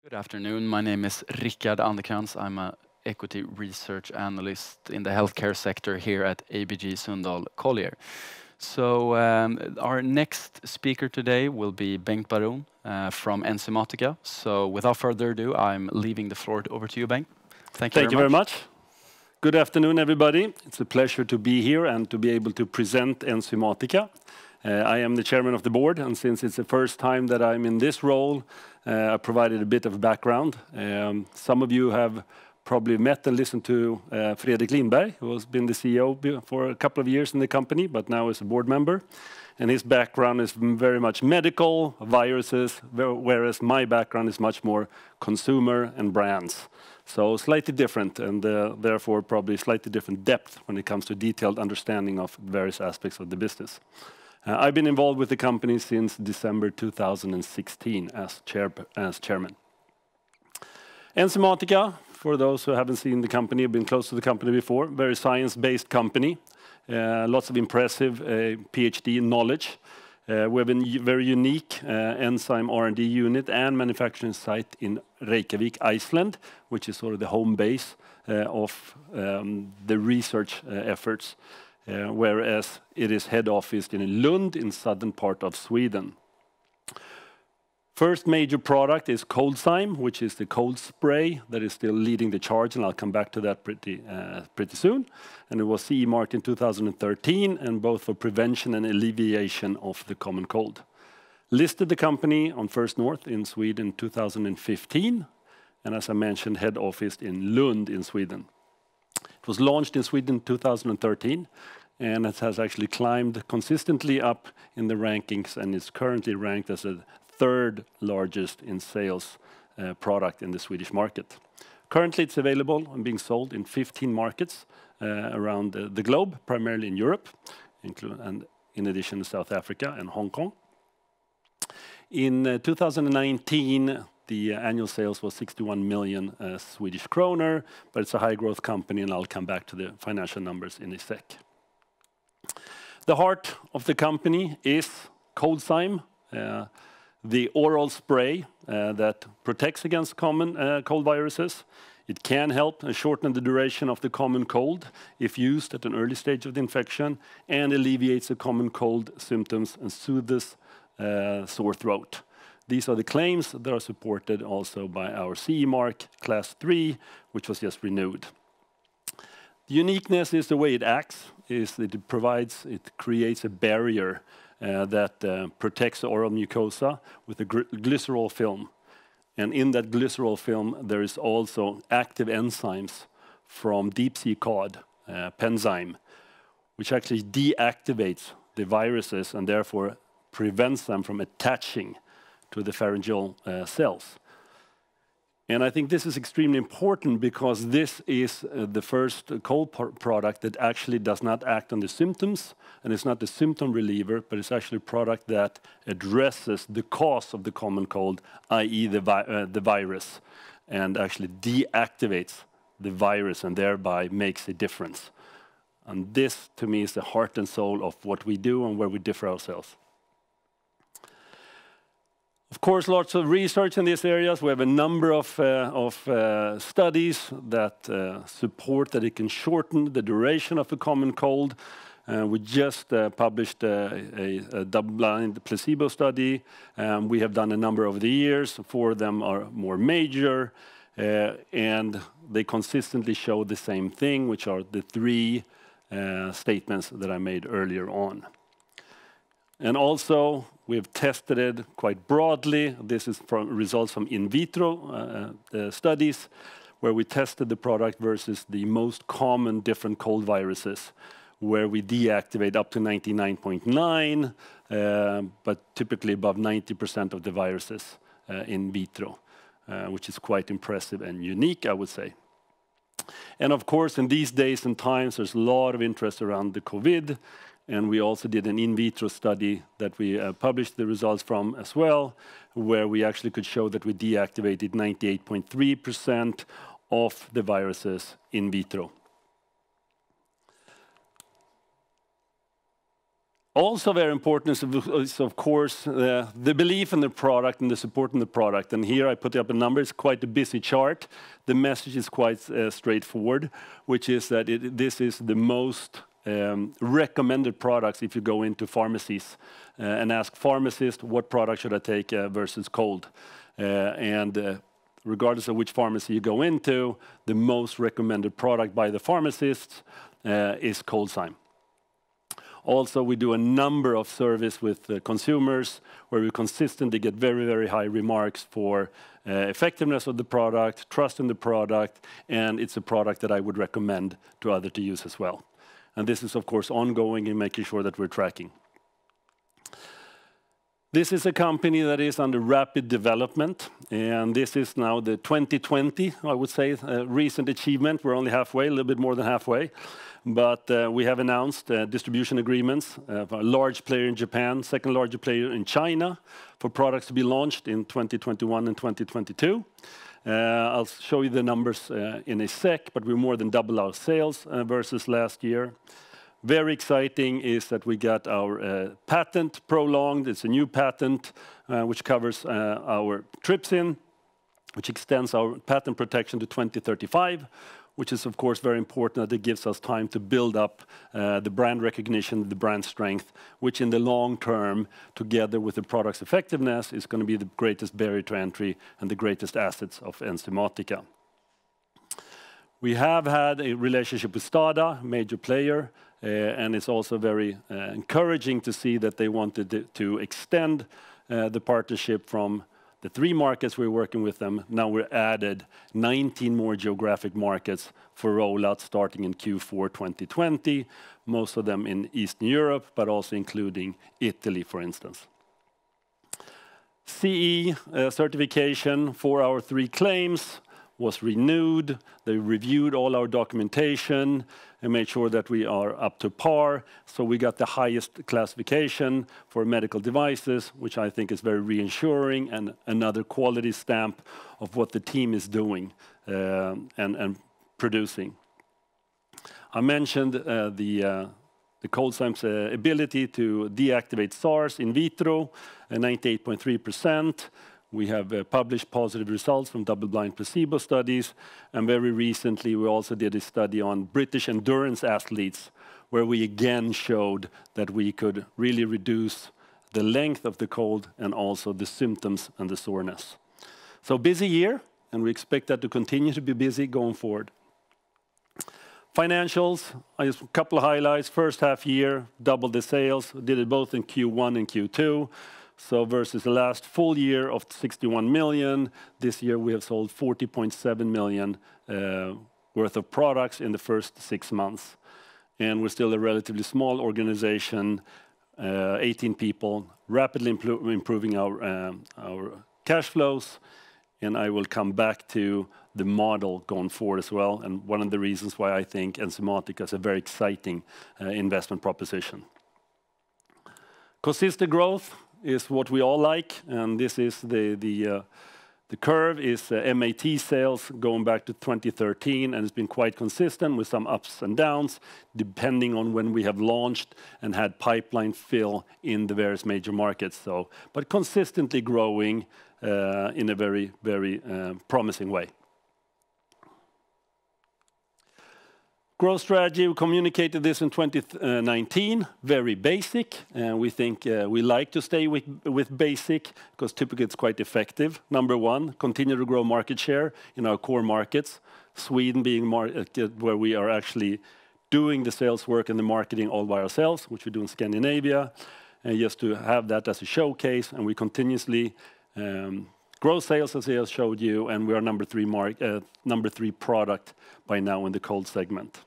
Good afternoon. My name is Rickard Anderkrans. I'm an equity research analyst in the healthcare sector here at ABG Sundal Collier. So our next speaker today will be Bengt Baron from Enzymatica. So without further ado, I'm leaving the floor over to you, Bengt. Thank you very much. Good afternoon, everybody. It's a pleasure to be here and to be able to present Enzymatica. I am the chairman of the board, and since it's the first time that I'm in this role, I provided a bit of background. Some of you have probably met and listened to Fredrik Lindberg, who has been the CEO for a couple of years in the company, but now is a board member. And his background is very much medical, viruses, whereas my background is much more consumer and brands. So slightly different, and therefore probably slightly different depth when it comes to detailed understanding of various aspects of the business. I've been involved with the company since December 2016 as chairman. Enzymatica, for those who haven't seen the company, have been close to the company before, very science-based company, lots of impressive PhD knowledge. We have a very unique enzyme R&D unit and manufacturing site in Reykjavik, Iceland, which is sort of the home base of the research efforts. Whereas it is head office in Lund in southern part of Sweden. First major product is ColdZyme, which is the cold spray that is still leading the charge, and I'll come back to that pretty soon. And it was CE marked in 2013, and both for prevention and alleviation of the common cold. Listed the company on First North in Sweden in 2015, and as I mentioned, head office in Lund in Sweden. It was launched in Sweden in 2013, and it has actually climbed consistently up in the rankings and is currently ranked as the third largest in sales product in the Swedish market. Currently it's available and being sold in 15 markets around the globe, primarily in Europe, and in addition to South Africa and Hong Kong. In 2019, the annual sales was 61 million Swedish kronor, but it's a high growth company, and I'll come back to the financial numbers in a sec. The heart of the company is ColdZyme, the oral spray that protects against common cold viruses. It can help shorten the duration of the common cold if used at an early stage of the infection, and alleviates the common cold symptoms and soothes sore throat. These are the claims that are supported also by our CE mark class 3, which was just renewed. The uniqueness is the way it acts, is that it creates a barrier that protects the oral mucosa with a glycerol film. And in that glycerol film, there is also active enzymes from deep sea cod, Penzyme, which actually deactivates the viruses and therefore prevents them from attaching to the pharyngeal cells. And I think this is extremely important because this is the first cold product that actually does not act on the symptoms, and it's not the symptom reliever, but it's actually a product that addresses the cause of the common cold, i.e. the virus, and actually deactivates the virus and thereby makes a difference. And this, to me, is the heart and soul of what we do and where we differ ourselves. Of course, lots of research in these areas. We have a number of studies that support that it can shorten the duration of a common cold. We just published a double-blind placebo study. We have done a number over the years. 4 of them are more major, and they consistently show the same thing, which are the 3 statements that I made earlier on. And also, we've tested it quite broadly. This is from results from in vitro studies, where we tested the product versus the most common different cold viruses, where we deactivate up to 99.9, but typically above 90% of the viruses in vitro, which is quite impressive and unique, I would say. And of course, in these days and times, there's a lot of interest around the COVID. And we also did an in vitro study that we published the results from as well, where we actually could show that we deactivated 98.3% of the viruses in vitro. Also very important is of course, the belief in the product and the support in the product. And here I put up a number. It's quite a busy chart. The message is quite straightforward, which is that this is the most recommended products if you go into pharmacies and ask pharmacists, what product should I take versus cold? Regardless of which pharmacy you go into, the most recommended product by the pharmacists is ColdZyme. Also, we do a number of surveys with consumers where we consistently get very, very high remarks for effectiveness of the product, trust in the product, and it's a product that I would recommend to others to use as well. And this is, of course, ongoing and making sure that we're tracking. This is a company that is under rapid development, and this is now the 2020, I would say, recent achievement. We're only halfway, a little bit more than halfway. But we have announced distribution agreements of a large player in Japan, second largest player in China, for products to be launched in 2021 and 2022. I'll show you the numbers in a sec, but we more than double our sales versus last year. Very exciting is that we got our patent prolonged. It's a new patent which covers our trypsin, which extends our patent protection to 2035. Which is, of course, very important that it gives us time to build up the brand recognition, the brand strength, which in the long term, together with the product's effectiveness, is going to be the greatest barrier to entry and the greatest assets of Enzymatica. We have had a relationship with STADA, major player, and it's also very encouraging to see that they wanted to extend the partnership from the 3 markets we're working with them. Now we're added 19 more geographic markets for rollout starting in Q4 2020, most of them in Eastern Europe, but also including Italy, for instance. CE certification for our 3 claims was renewed. They reviewed all our documentation and made sure that we are up to par. So we got the highest classification for medical devices, which I think is very reassuring and another quality stamp of what the team is doing and producing. I mentioned the ColdZyme's ability to deactivate SARS in vitro, 98.3%. We have published positive results from double-blind placebo studies, and very recently we also did a study on British endurance athletes, where we again showed that we could really reduce the length of the cold and also the symptoms and the soreness. So busy year, and we expect that to continue to be busy going forward. Financials, just a couple of highlights. First half year, doubled the sales, did it both in Q1 and Q2. So versus the last full year of 61 million, this year we have sold 40.7 million worth of products in the first 6 months. And we're still a relatively small organization, 18 people, rapidly improving our cash flows. And I will come back to the model going forward as well. And one of the reasons why I think Enzymatica is a very exciting investment proposition. Consistent growth is what we all like, and this is the curve is MAT sales going back to 2013, and it's been quite consistent with some ups and downs, depending on when we have launched and had pipeline fill in the various major markets. So, but consistently growing in a very, very promising way. Growth strategy, we communicated this in 2019, very basic. We think we like to stay with basic because typically it's quite effective. Number 1, continue to grow market share in our core markets. Sweden being where we are actually doing the sales work and the marketing all by ourselves, which we do in Scandinavia. And just to have that as a showcase, and we continuously grow sales as I showed you, and we are number 3 product by now in the cold segment.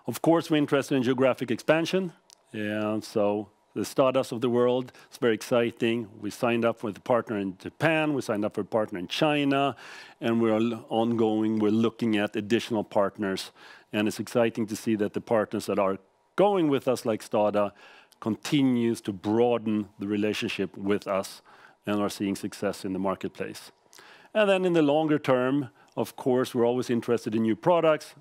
Of course, we're interested in geographic expansion, and so the startups of the world, it's very exciting. We signed up with a partner in Japan, we signed up for a partner in China, and we're ongoing, we're looking at additional partners, and it's exciting to see that the partners that are going with us, like STADA, continues to broaden the relationship with us and are seeing success in the marketplace. And then in the longer term, of course, we're always interested in new products.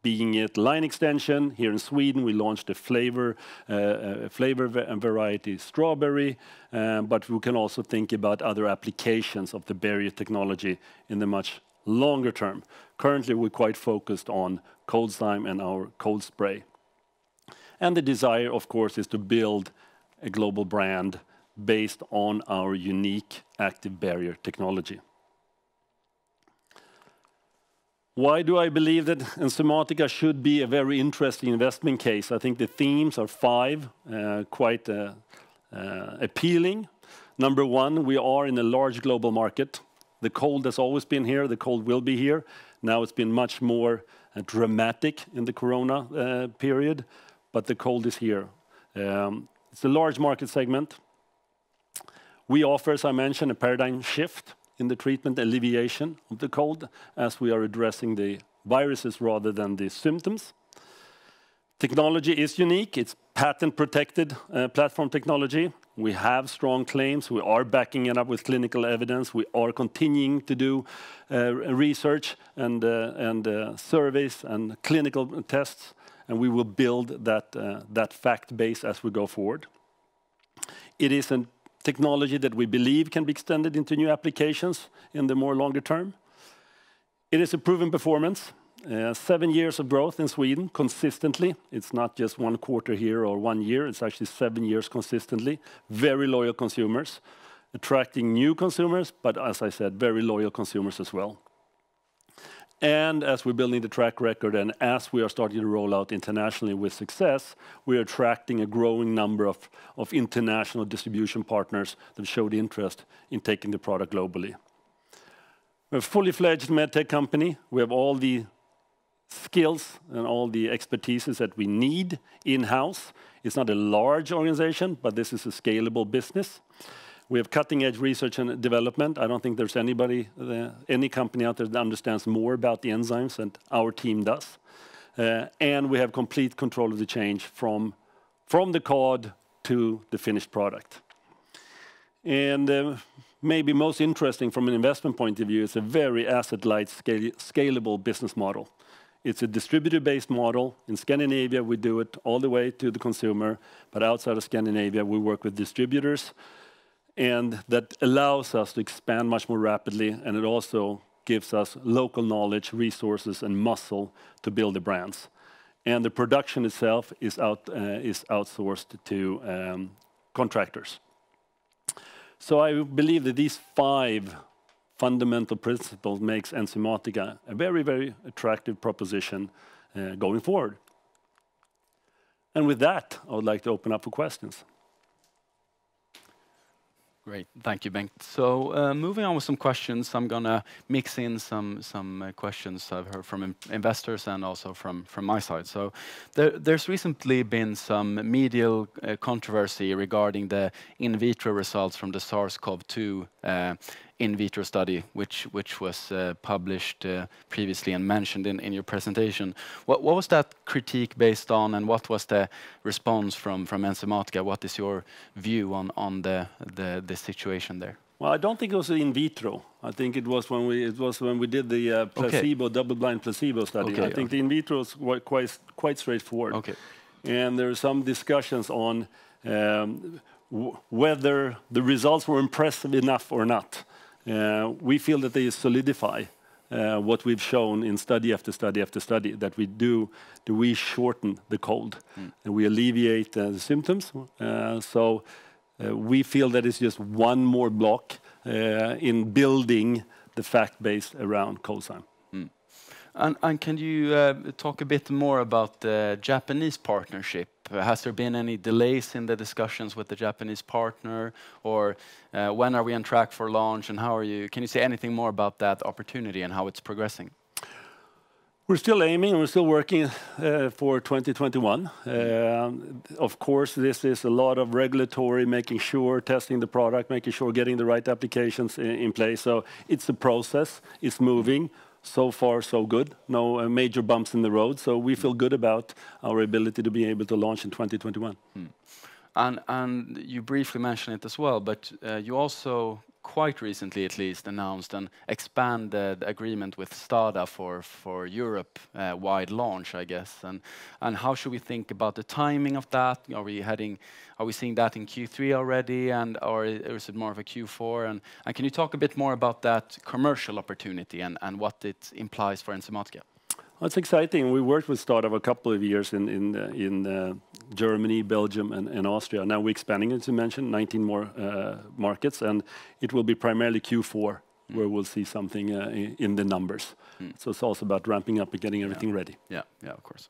being it line extension. Here in Sweden, we launched a flavor variety strawberry, but we can also think about other applications of the barrier technology in the much longer term. Currently, we're quite focused on ColdZyme and our cold spray. And the desire, of course, is to build a global brand based on our unique active barrier technology. Why do I believe that Enzymatica should be a very interesting investment case? I think the themes are 5, quite appealing. Number 1, we are in a large global market. The cold has always been here, the cold will be here. Now it's been much more dramatic in the corona period, but the cold is here. It's a large market segment. We offer, as I mentioned, a paradigm shift in the treatment alleviation of the cold, as we are addressing the viruses rather than the symptoms. Technology is unique. It's patent-protected platform technology. We have strong claims. We are backing it up with clinical evidence. We are continuing to do research and surveys and clinical tests, and we will build that fact base as we go forward. It is a technology that we believe can be extended into new applications in the more longer term. It is a proven performance. 7 years of growth in Sweden consistently. It's not just 1 quarter here or 1 year. It's actually 7 years consistently. Very loyal consumers, attracting new consumers, but as I said, very loyal consumers as well. And as we're building the track record and as we are starting to roll out internationally with success, we're attracting a growing number of international distribution partners that showed interest in taking the product globally. We're a fully fledged medtech company. We have all the skills and all the expertises that we need in-house. It's not a large organization, but this is a scalable business. We have cutting-edge research and development. I don't think there's any company out there that understands more about the enzymes than our team does. And we have complete control of the change from the cod to the finished product. And maybe most interesting from an investment point of view is a very asset-light, scalable business model. It's a distributor-based model. In Scandinavia, we do it all the way to the consumer, but outside of Scandinavia, we work with distributors. And that allows us to expand much more rapidly, and it also gives us local knowledge, resources, and muscle to build the brands. And the production itself is outsourced to contractors. So I believe that these 5 fundamental principles makes Enzymatica a very, very attractive proposition going forward. And with that, I would like to open up for questions. Great, thank you, Bengt. So moving on with some questions, I'm going to mix in some questions I've heard from investors and also from my side. So there's recently been some medial controversy regarding the in vitro results from the SARS-CoV-2 in vitro study, which was published previously and mentioned in your presentation. What was that critique based on, and what was the response from Enzymatica? What is your view on the situation there? Well, I don't think it was in vitro. I think it was when we did the placebo, double-blind placebo study. Okay, I think the in vitro is quite straightforward. Okay. And there are some discussions on whether the results were impressive enough or not. We feel that they solidify what we've shown in study after study after study, that we shorten the cold and we alleviate the symptoms. So we feel that it's just one more block in building the fact base around ColdZyme. And can you talk a bit more about the Japanese partnership? Has there been any delays in the discussions with the Japanese partner, or when are we on track for launch, and how are you? Can you say anything more about that opportunity and how it's progressing? We're still aiming and we're still working for 2021. Of course, this is a lot of regulatory, making sure, testing the product, making sure getting the right applications in place. So it's a process, it's moving. So far, so good. No major bumps in the road. So we feel good about our ability to be able to launch in 2021. And you briefly mentioned it as well, but you also quite recently at least announced an expanded agreement with Stada for Europe wide launch, I guess. And how should we think about the timing of that? Are we seeing that in Q3 already, or is it more of a Q4? And can you talk a bit more about that commercial opportunity and what it implies for Enzymatica? Well, it's exciting. We worked with Startup a couple of years in Germany, Belgium, and Austria. Now we're expanding, as you mentioned, 19 more markets, and it will be primarily Q4 where we'll see something in the numbers. So it's also about ramping up and getting everything ready. Yeah, of course.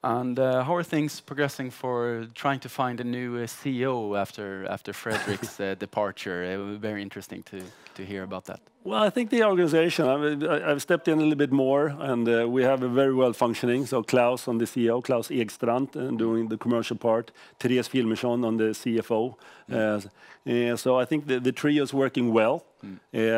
And how are things progressing for trying to find a new CEO after Fredrik's departure? Very interesting to hear about that. Well, I think the organization, I've stepped in a little bit more, and we have a very well functioning. So Klaus on the CEO, Klaus Ekstrand, doing the commercial part, Therese Filmersson on the CFO. So I think the trio is working well.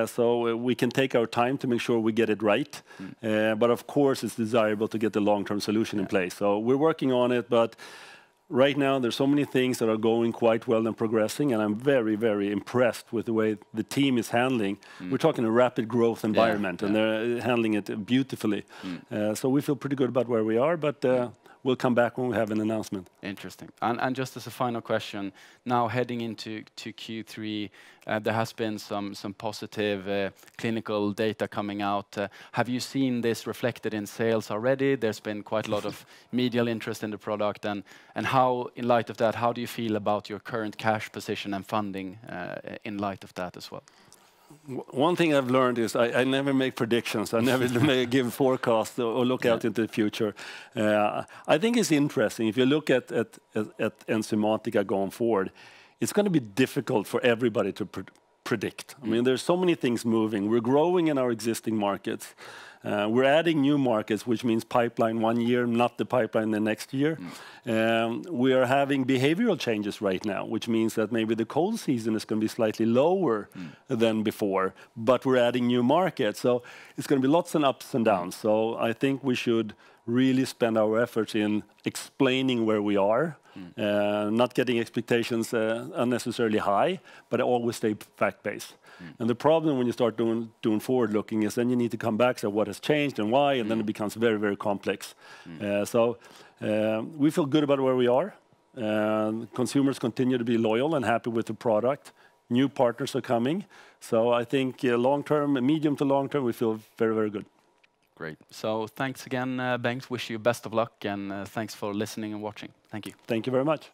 So we can take our time to make sure we get it right. But of course, it's desirable to get the long-term solution in place. So we're working on it, but right now, there's so many things that are going quite well and progressing, and I'm very, very impressed with the way the team is handling. We're talking a rapid growth environment, and they're handling it beautifully. So we feel pretty good about where we are, but we'll come back when we have an announcement. Interesting. And just as a final question, now heading into Q3, there has been some positive clinical data coming out. Have you seen this reflected in sales already? There's been quite a lot of media interest in the product, and how, in light of that, how do you feel about your current cash position and funding in light of that as well? One thing I've learned is I never make predictions. I never give forecasts or look out into the future. I think it's interesting. If you look at Enzymatica going forward, it's going to be difficult for everybody to predict. I mean, there's so many things moving. We're growing in our existing markets. We're adding new markets, which means pipeline 1 year, not the pipeline the next year. We are having behavioral changes right now, which means that maybe the cold season is going to be slightly lower than before, but we're adding new markets. So it's going to be lots of ups and downs. So I think we should really spend our efforts in explaining where we are, not getting expectations unnecessarily high, but always stay fact-based. And the problem when you start doing forward-looking is then you need to come back to what has changed and why, and then it becomes very, very complex. So we feel good about where we are. Consumers continue to be loyal and happy with the product. New partners are coming. So I think long-term, medium to long-term, we feel very, very good. Great. So thanks again, Bengt. Wish you best of luck, and thanks for listening and watching. Thank you. Thank you very much.